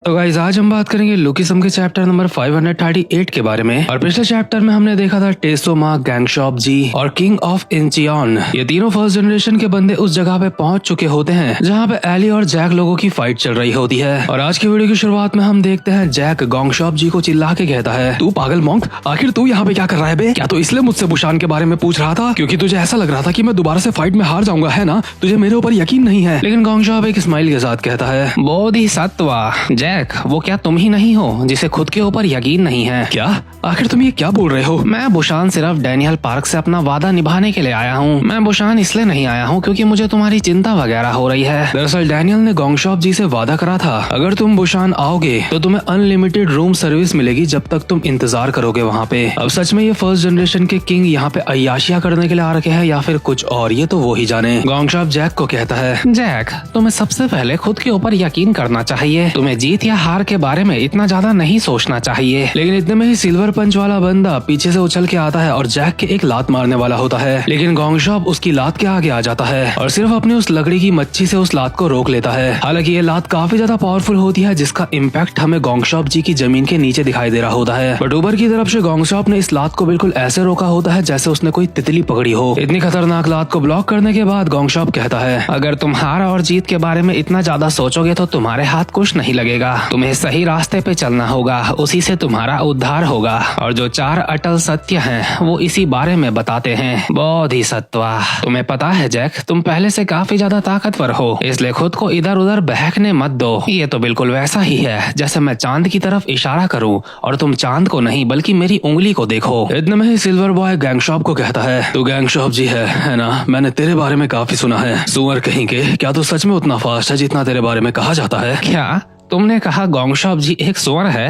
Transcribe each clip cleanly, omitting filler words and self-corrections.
तो गाइस आज हम बात करेंगे लुकिसम के चैप्टर नंबर 538 के बारे में। और पिछले चैप्टर में हमने देखा था टेसोमा, गैंगशॉप जी और किंग ऑफ इंचियन, ये तीनों फर्स्ट जनरेशन के बंदे उस जगह पे पहुंच चुके होते हैं जहां पे एली और जैक लोगों की फाइट चल रही होती है। और आज की वीडियो की शुरुआत में हम देखते हैं जैक गैंगशॉप जी को चिल्ला के कहता है, तू पागल मॉन्क, आखिर तू यहाँ पे क्या कर रहा है बे? क्या तो इसलिए मुझसे बुशान के बारे में पूछ रहा था क्योंकि तुझे ऐसा लग रहा था कि मैं दोबारा से फाइट में हार जाऊंगा, है ना? तुझे मेरे ऊपर यकीन नहीं है। लेकिन गैंगशॉप एक स्माइल के साथ कहता है, बोधिसत्वा जैक, वो क्या तुम ही नहीं हो जिसे खुद के ऊपर यकीन नहीं है? क्या? आखिर तुम ये क्या बोल रहे हो? मैं बुशान सिर्फ डैनियल पार्क से अपना वादा निभाने के लिए आया हूँ। मैं बुशान इसलिए नहीं आया हूँ क्योंकि मुझे तुम्हारी चिंता वगैरह हो रही है। दरअसल डैनियल ने गैंगशॉप जी से वादा करा था, अगर तुम बुशान आओगे तो तुम्हें अनलिमिटेड रूम सर्विस मिलेगी जब तक तुम इंतजार करोगे वहाँ पे। अब सच में ये फर्स्ट जनरेशन के किंग यहाँ पे अय्याशियां करने के लिए आ रखे हैं या फिर कुछ और, ये तो वो ही जाने। गैंगशॉप जैक को कहता है, जैक तुम्हें सबसे पहले खुद के ऊपर यकीन करना चाहिए। तुम्हें जीत या हार के बारे में इतना ज्यादा नहीं सोचना चाहिए। लेकिन इतने में ही सिल्वर पंच वाला बंदा पीछे से उछल के आता है और जैक के एक लात मारने वाला होता है। लेकिन गैंगशॉप उसकी लात के आगे आ जाता है और सिर्फ अपनी उस लकड़ी की मच्छी से उस लात को रोक लेता है। हालांकि ये लात काफी ज्यादा पावरफुल होती है जिसका इम्पैक्ट हमें गैंगशॉप जी की जमीन के नीचे दिखाई दे रहा होता है। बट ऊपर की तरफ से गैंगशॉप ने इस लात को बिल्कुल ऐसे रोका होता है जैसे उसने कोई तितली पकड़ी हो। इतनी खतरनाक लात को ब्लॉक करने के बाद गैंगशॉप कहता है, अगर तुम हार और जीत के बारे में इतना ज्यादा सोचोगे तो तुम्हारे हाथ कुछ नहीं लगेगा। तुम्हें सही रास्ते पे चलना होगा, उसी से तुम्हारा उद्धार होगा। और जो 4 अटल सत्य हैं वो इसी बारे में बताते हैं। बोधिसत्वा, तुम्हें पता है जैक, तुम पहले से काफी ज्यादा ताकतवर हो, इसलिए खुद को इधर उधर बहकने मत दो। ये तो बिल्कुल वैसा ही है जैसे मैं चांद की तरफ इशारा करूं और तुम चांद को नहीं बल्कि मेरी उंगली को देखो। इतने में ही सिल्वर बॉय गैंगशॉप को कहता है, तू गैंगशॉप जी है ना? मैंने तेरे बारे में काफी सुना है। सुअर कहीं के, क्या तू सच में उतना फास्ट है जितना तेरे बारे में कहा जाता है? क्या तुमने कहा गैंगशॉप जी एक सुअर है?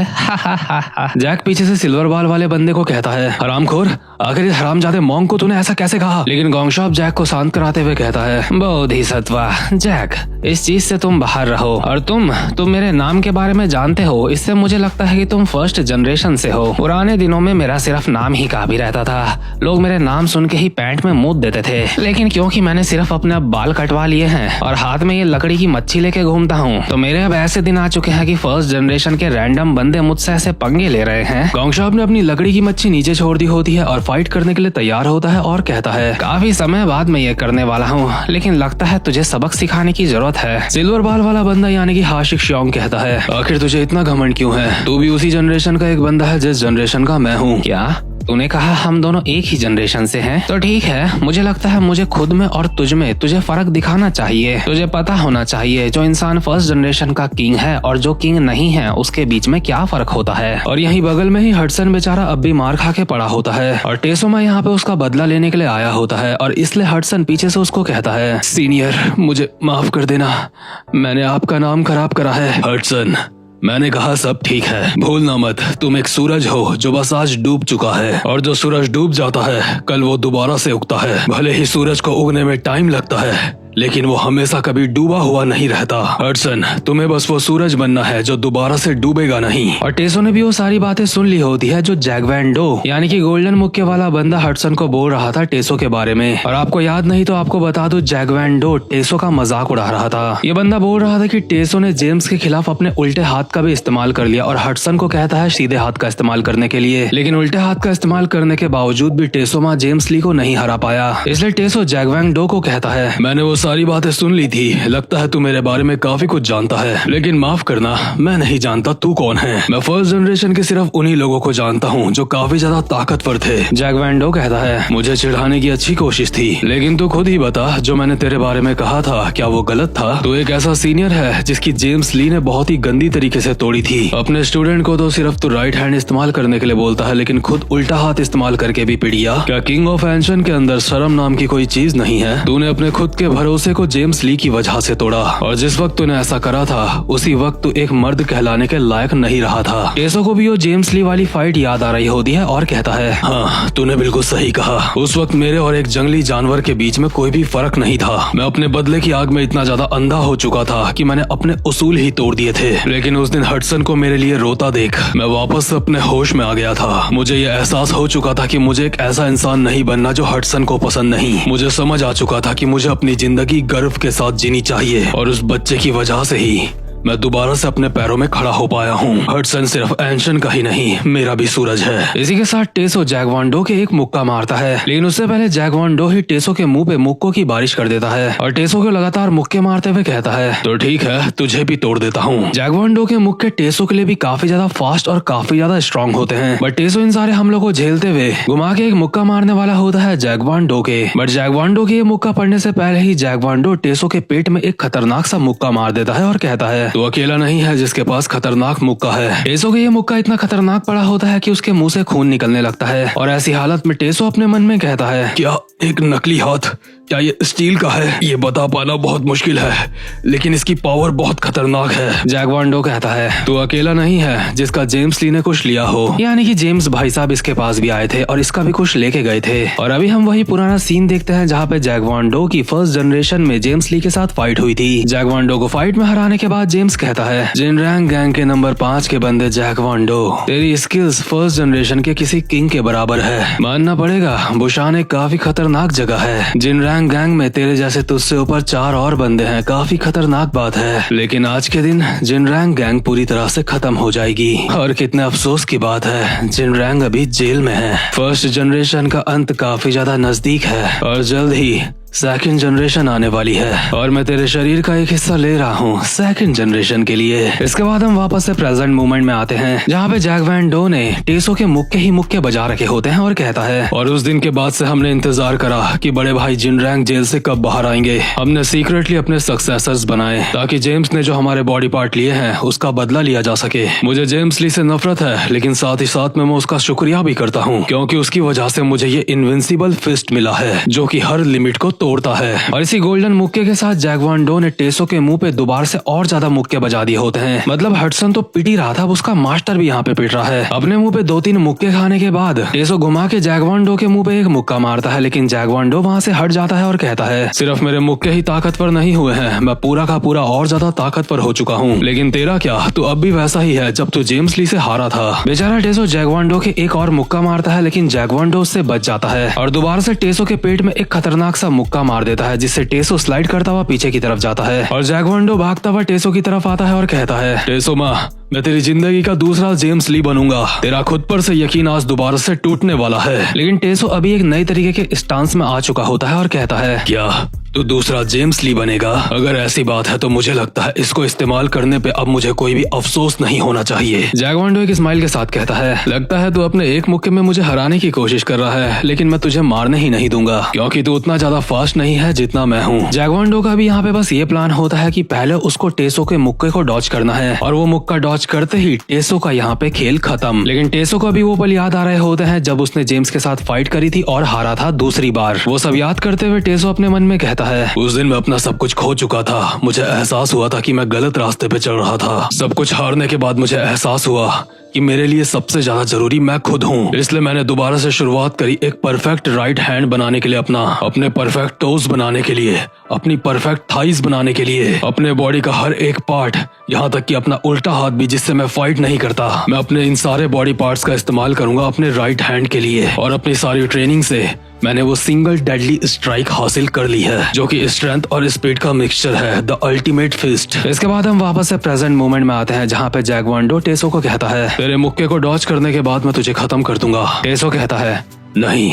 जैक पीछे से सिल्वर बाल वाले बंदे को कहता है, हरामखोर, आखिर इस हरामजादे मॉन्क को तूने ऐसा कैसे कहा? लेकिन गैंगशॉप जैक को शांत कराते हुए कहता है, बोधिसत्वा जैक, इस चीज से तुम बाहर रहो। और तुम मेरे नाम के बारे में जानते हो, इससे मुझे लगता है कि तुम फर्स्ट जनरेशन से हो। पुराने दिनों में मेरा सिर्फ नाम ही काफी रहता था, लोग मेरे नाम सुन के ही पैंट में मूत देते थे। लेकिन क्योंकि मैंने सिर्फ अपने बाल कटवा लिए हैं और हाथ में ये लकड़ी की मच्छी लेके घूमता हूँ, तो मेरे अब ऐसे दिन चुके हैं कि फर्स्ट जनरेशन के रैंडम बंदे मुझसे ऐसे पंगे ले रहे हैं। गैंगशॉप ने अपनी लकड़ी की मच्छी नीचे छोड़ दी होती है और फाइट करने के लिए तैयार होता है और कहता है, काफी समय बाद मैं ये करने वाला हूँ, लेकिन लगता है तुझे सबक सिखाने की जरूरत है। सिल्वर बाल वाला बंदा यानी कि हाशिक श्योंग कहता है, आखिर तुझे इतना घमंड क्यों है? तू भी उसी जनरेशन का एक बंदा है जिस जनरेशन का मैं हूँ। क्या तूने कहा हम दोनों एक ही जनरेशन से हैं? तो ठीक है, मुझे लगता है मुझे खुद में और तुझ में तुझे फर्क दिखाना चाहिए। तुझे पता होना चाहिए जो इंसान फर्स्ट जनरेशन का किंग है और जो किंग नहीं है उसके बीच में क्या फर्क होता है। और यहीं बगल में ही हडसन बेचारा अब भी मार खा के पड़ा होता है और टेसोमा यहाँ पे उसका बदला लेने के लिए आया होता है और इसलिए हडसन पीछे से उसको कहता है, सीनियर मुझे माफ कर देना, मैंने आपका नाम खराब करा है। हडसन, मैंने कहा सब ठीक है, भूलना मत, तुम एक सूरज हो जो बस आज डूब चुका है और जो सूरज डूब जाता है कल वो दोबारा से उगता है। भले ही सूरज को उगने में टाइम लगता है लेकिन वो हमेशा कभी डूबा हुआ नहीं रहता। हडसन, तुम्हें बस वो सूरज बनना है जो दोबारा से डूबेगा नहीं। और टेसो ने भी वो सारी बातें सुन ली होती है जो जैक वैन डो यानी कि गोल्डन मुक्के वाला बंदा हडसन को बोल रहा था टेसो के बारे में। और आपको याद नहीं तो आपको बता दो, जैक वैन डो टेसो का मजाक उड़ा रहा था। ये बंदा बोल रहा था कि टेसो ने जेम्स के खिलाफ अपने उल्टे हाथ का भी इस्तेमाल कर लिया और हडसन को कहता है सीधे हाथ का इस्तेमाल करने के लिए। लेकिन उल्टे हाथ का इस्तेमाल करने के बावजूद भी टेसोमा जेम्स ली को नहीं हरा पाया। इसलिए टेसो जैक वैन डो को कहता है, मैंने वो सारी बातें सुन ली थी, लगता है तू मेरे बारे में काफी कुछ जानता है, लेकिन माफ करना, मैं नहीं जानता तू कौन है। मैं फर्स्ट जनरेशन के सिर्फ उन्हीं लोगों को जानता हूँ जो काफी ज्यादा ताकतवर थे। जैक वैन डो कहता है, मुझे चिढ़ाने की अच्छी कोशिश थी, लेकिन तू खुद ही बता जो मैंने तेरे बारे में कहा था क्या वो गलत था? तू एक ऐसा सीनियर है जिसकी जेम्स ली ने बहुत ही गंदी तरीके से तोड़ी थी। अपने स्टूडेंट को तो सिर्फ तू राइट हैंड इस्तेमाल करने के लिए बोलता है लेकिन खुद उल्टा हाथ इस्तेमाल करके भी पिड़िया। क्या किंग ऑफ एंशन के अंदर शर्म नाम की कोई चीज नहीं है? तूने अपने खुद के भरोसे को जेम्स ली की वजह से तोड़ा और जिस वक्त तूने ऐसा करा था उसी वक्त तू एक मर्द कहलाने के लायक नहीं रहा था। टेसो को भी वो जेम्स ली वाली फाइट याद आ रही होती है और कहता है, हाँ तूने बिल्कुल सही कहा, उस वक्त मेरे और एक जंगली जानवर के बीच में कोई भी फर्क नहीं था। मैं अपने बदले की आग में इतना ज्यादा अंधा हो चुका था कि मैंने अपने उसूल ही तोड़ दिए थे। लेकिन उस दिन हडसन को मेरे लिए रोता देख मैं वापस अपने होश में आ गया था। मुझे ये एहसास हो चुका था कि मुझे एक ऐसा इंसान नहीं बनना जो हडसन को पसंद नहीं। मुझे समझ आ चुका था कि मुझे अपनी जिंदगी गर्व के साथ जीनी चाहिए और उस बच्चे की वजह से ही मैं दोबारा से अपने पैरों में खड़ा हो पाया हूँ। हडसन सिर्फ एंशन का ही नहीं, मेरा भी सूरज है। इसी के साथ टेसो जैक वॉन डो के एक मुक्का मारता है, लेकिन उससे पहले जैक वॉन डो ही टेसो के मुंह पे मुक्कों की बारिश कर देता है और टेसो को लगातार मुक्के मारते हुए कहता है, तो ठीक है, तुझे भी तोड़ देता हूँ। जैक वॉन डो के मुक्के टेसो के लिए भी काफी ज्यादा फास्ट और काफी ज्यादा स्ट्रॉन्ग होते हैं, बट टेसो इन सारे हमलों को झेलते हुए घुमा के एक मुक्का मारने वाला होता है जैक वॉन डो के। बट जैक वॉन डो के ये मुक्का पड़ने से पहले ही जैक वॉन डो टेसो के पेट में एक खतरनाक सा मुक्का मार देता है और कहता है, तू अकेला नहीं है जिसके पास खतरनाक मुक्का है। टेसो का ये मुक्का इतना खतरनाक पड़ा होता है कि उसके मुंह से खून निकलने लगता है और ऐसी हालत में टेसो अपने मन में कहता है, क्या एक नकली हाथ, क्या ये स्टील का है? ये बता पाना बहुत मुश्किल है, लेकिन इसकी पावर बहुत खतरनाक है। जैक वॉन डो कहता है, तू अकेला नहीं है जिसका जेम्स ली ने कुछ लिया हो, यानी कि जेम्स भाई साहब इसके पास भी आए थे और इसका भी कुछ लेके गए थे। और अभी हम वही पुराना सीन देखते हैं जहाँ पे जैक वॉन डो की फर्स्ट जनरेशन में जेम्स ली के साथ फाइट हुई थी। जैक वॉन डो को फाइट में हराने के बाद जेम्स कहता है, जिनरैंग गैंग के नंबर 5 के बंदे जैक वॉन डो, तेरी स्किल्स फर्स्ट जनरेशन के किसी किंग के बराबर है। मानना पड़ेगा, बुशान एक काफी खतरनाक जगह है। जिनरैंग गैंग में तेरे जैसे तुझसे ऊपर 4 और बंदे हैं, काफी खतरनाक बात है। लेकिन आज के दिन जिनरैंग गैंग पूरी तरह से खत्म हो जाएगी और कितने अफसोस की बात है, जिनरैंग अभी जेल में है। फर्स्ट जनरेशन का अंत काफी ज्यादा नजदीक है और जल्द ही सेकंड जनरेशन आने वाली है और मैं तेरे शरीर का एक हिस्सा ले रहा हूँ सेकंड जनरेशन के लिए। इसके बाद हम वापस से प्रेजेंट मोमेंट में आते हैं जहाँ पे जैक वॉन डो ने टेसो के मुक्के ही मुक्के बजा रखे होते हैं और कहता है, और उस दिन के बाद से हमने इंतजार करा कि बड़े भाई जिनरैंग जेल से कब बाहर आएंगे। हमने सीक्रेटली अपने सक्सेसर्स बनाए ताकि जेम्स ने जो हमारे बॉडी पार्ट लिए हैं उसका बदला लिया जा सके। मुझे जेम्स ली से नफरत है, लेकिन साथ ही साथ में मैं उसका शुक्रिया भी करता हूँ क्योंकि उसकी वजह से मुझे ये इनविंसिबल फिस्ट मिला है जो कि हर लिमिट को तोड़ता है। और इसी गोल्डन मुक्के के साथ जैक वॉन डो ने टेसो के मुंह पे दोबारा से और ज्यादा मुक्के बजा दिए होते हैं। मतलब हडसन तो पिट ही रहा था, उसका मास्टर भी यहाँ पे पिट रहा है। अपने मुंह पे 2-3 मुक्के खाने के बाद टेसो घुमा के जैक वॉन डो के मुंह पे एक मुक्का मारता है, लेकिन जैक वॉन डो वहाँ से हट जाता है और कहता है, सिर्फ मेरे मुक्के ही ताकतवर नहीं हुए हैं, मैं पूरा का पूरा और ज्यादा ताकतवर हो चुका हूँ। लेकिन तेरा क्या, तू अब भी वैसा ही है जब तू जेम्स ली से हारा था। बेचारा टेसो जैक वॉन डो के एक और मुक्का मारता है, लेकिन जैक वॉन डो उससे बच जाता है और दोबारा से टेसो के पेट में एक खतरनाक सा मुक्का मार देता है, जिससे टेसो स्लाइड करता हुआ पीछे की तरफ जाता है और जैक वॉन डो भागता हुआ टेसो की तरफ आता है और कहता है, टेसो माँ, मैं तेरी जिंदगी का दूसरा जेम्स ली बनूंगा। तेरा खुद पर से यकीन आज दोबारा से टूटने वाला है। लेकिन टेसो अभी एक नई तरीके के स्टांस में आ चुका होता है और कहता है, क्या तू दूसरा जेम्स ली बनेगा? अगर ऐसी बात है तो मुझे लगता है इसको इस्तेमाल करने पे अब मुझे कोई भी अफसोस नहीं होना चाहिए। जैक वॉन डो एक स्माइल के साथ कहता है, लगता है तू अपने एक मुक्के में मुझे हराने की कोशिश कर रहा है, लेकिन मैं तुझे मारने ही नहीं दूंगा क्योंकि तू उतना ज्यादा फास्ट नहीं है जितना मैं हूँ। जैक वॉन डो का भी यहाँ पे बस ये प्लान होता है कि पहले उसको टेसो के मुक्के को डॉज करना है और वो मुक्का डॉज करते ही टेसो का यहाँ पे खेल खत्म। लेकिन टेसो को अभी वो पल याद आ रहे होते हैं जब उसने जेम्स के साथ फाइट करी थी और हारा था दूसरी बार। वो सब याद करते हुए टेसो अपने मन में कहता है, उस दिन अपना सब कुछ खो चुका था। मुझे एहसास हुआ था कि मैं गलत रास्ते पे चल रहा था। सब कुछ हारने के बाद मुझे एहसास हुआ कि मेरे लिए सबसे ज्यादा जरूरी मैं खुद हूँ। इसलिए मैंने दोबारा से शुरुआत करी एक परफेक्ट राइट हैंड बनाने के लिए, अपने परफेक्ट टोज बनाने के लिए, अपनी परफेक्ट थाइज बनाने के लिए, अपने बॉडी का हर एक पार्ट, यहाँ तक कि अपना उल्टा हाथ भी जिससे मैं फाइट नहीं करता। मैं अपने इन सारे बॉडी पार्ट्स का इस्तेमाल करूंगा अपने राइट हैंड के लिए और अपनी सारी ट्रेनिंग से मैंने वो सिंगल डेडली स्ट्राइक हासिल कर ली है जो कि स्ट्रेंथ और स्पीड का मिक्सचर है, द अल्टीमेट फिस्ट। इसके बाद हम वापस से प्रेजेंट मोमेंट में आते हैं जहाँ पे जैक वॉन डो टेसो को कहता है, तेरे मुक्के को डॉज करने के बाद मैं तुझे खत्म कर दूंगा। टेसो कहता है, नहीं,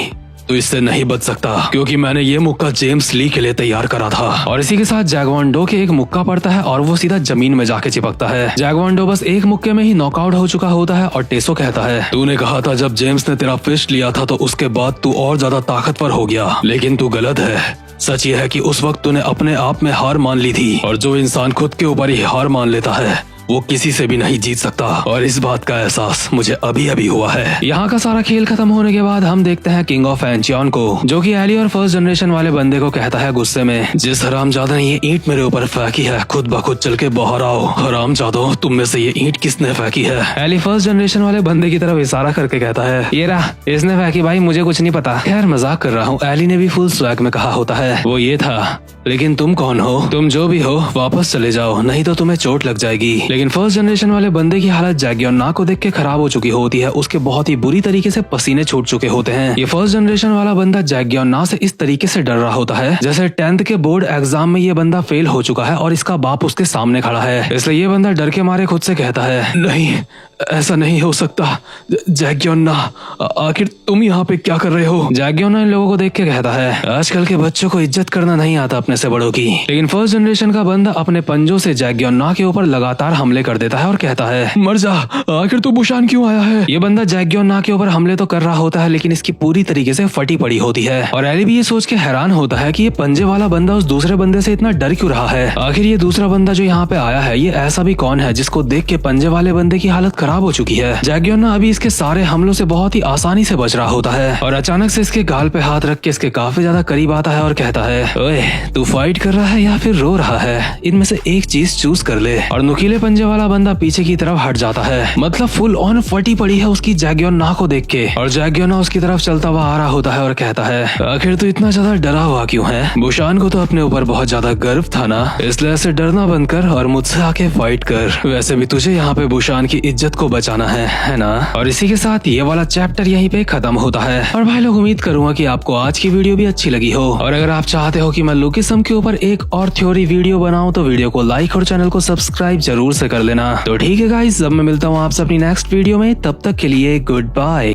तो इससे नहीं बच सकता क्योंकि मैंने ये मुक्का जेम्स ली के लिए तैयार करा था। और इसी के साथ जैक वॉन डो के एक मुक्का पड़ता है और वो सीधा जमीन में जाके चिपकता है। जैक वॉन डो बस एक मुक्के में ही नॉकआउट हो चुका होता है और टेसो कहता है, तूने कहा था जब जेम्स ने तेरा फिस्ट लिया था तो उसके बाद तू और ज्यादा ताकतवर हो गया, लेकिन तू गलत है। सच ये है कि उस वक्त तूने अपने आप में हार मान ली थी और जो इंसान खुद के ऊपर ही हार मान लेता है वो किसी से भी नहीं जीत सकता और इस बात का एहसास मुझे अभी अभी हुआ है। यहाँ का सारा खेल खत्म होने के बाद हम देखते हैं किंग ऑफ एंचियन को, जो कि एली और फर्स्ट जनरेशन वाले बंदे को कहता है गुस्से में, जिस हरामजादा ने ये ईंट मेरे ऊपर फेंकी है खुद ब खुद चल के बाहर आओ। हरामजादो, तुम में से ये ईंट किसने फेंकी है? एली फर्स्ट जनरेशन वाले बंदे की तरफ इशारा करके कहता है, ये रहा, इसने फेंकी भाई, मुझे कुछ नहीं पता। खैर मजाक कर रहा हूँ। एली ने भी फुल स्वैग में कहा होता है, वो ये था, लेकिन तुम कौन हो? तुम जो भी हो वापस चले जाओ, नहीं तो तुम्हें चोट लग जाएगी। लेकिन फर्स्ट जनरेशन वाले बंदे की हालत जैगियोना को देख के खराब हो चुकी होती है। उसके बहुत ही बुरी तरीके से पसीने छूट चुके होते हैं। ये फर्स्ट जनरेशन वाला बंदा जैगियोना से इस तरीके से डर रहा होता है जैसे 10th के बोर्ड एग्जाम में ये बंदा फेल हो चुका है और इसका बाप उसके सामने खड़ा है। इसलिए ये बंदा डर के मारे खुद से कहता है, नहीं ऐसा नहीं हो सकता जैगियोना, आखिर तुम यहाँ पे क्या कर रहे हो। जैगियोना इन लोगों को देख के कहता है, आजकल के बच्चों को इज्जत करना नहीं आता अपने से बड़ों की। लेकिन फर्स्ट जनरेशन का बंदा अपने पंजों से जैगियोना के ऊपर लगातार हमले कर देता है और कहता है, मर जा, आखिर तू बुशान क्यों आया है। ये बंदा जैगियोना के ऊपर हमले तो कर रहा होता है लेकिन इसकी पूरी तरीके से फटी पड़ी होती है और एली भी ये सोच के हैरान होता है कि ये पंजे वाला बंदा उस दूसरे बंदे से इतना डर क्यों रहा है। आखिर ये दूसरा बंदा जो यहाँ पे आया है ये ऐसा भी कौन है जिसको देख के पंजे वाले बंदे की हालत खराब हो चुकी है। जैगियोना अभी इसके सारे हमलों से बहुत ही आसानी से बच रहा होता है और अचानक से इसके गाल पे हाथ रख के इसके काफी ज्यादा करीब आता है और कहता है, ओए तू फाइट कर रहा है या फिर रो रहा है, इनमें से एक चीज चूज कर ले। और नुकीले पंजे वाला बंदा पीछे की तरफ हट जाता है, मतलब फुल ऑन फटी पड़ी है उसकी जैगियोना को देख के। और जैगियोना उसकी तरफ चलता हुआ आ रहा होता है और कहता है, आखिर तू इतना ज्यादा डरा हुआ क्यों है। बुशान को तो अपने ऊपर बहुत ज्यादा गर्व था ना, इसलिए ऐसे डरना बंद कर और मुझसे आके फाइट कर। वैसे भी तुझे यहाँ पे बुशान की इज्जत को बचाना है ना। और इसी के साथ ये वाला चैप्टर यहीं पे खत्म होता है। और भाई लोग उम्मीद करूंगा कि आपको आज की वीडियो भी अच्छी लगी हो और अगर आप चाहते हो कि मैं लुकिसम के ऊपर एक और थ्योरी वीडियो बनाऊं तो वीडियो को लाइक और चैनल को सब्सक्राइब जरूर से कर लेना। तो ठीक है गाइस, अब मैं मिलता हूँ आपसे अपनी नेक्स्ट वीडियो में, तब तक के लिए गुड बाय।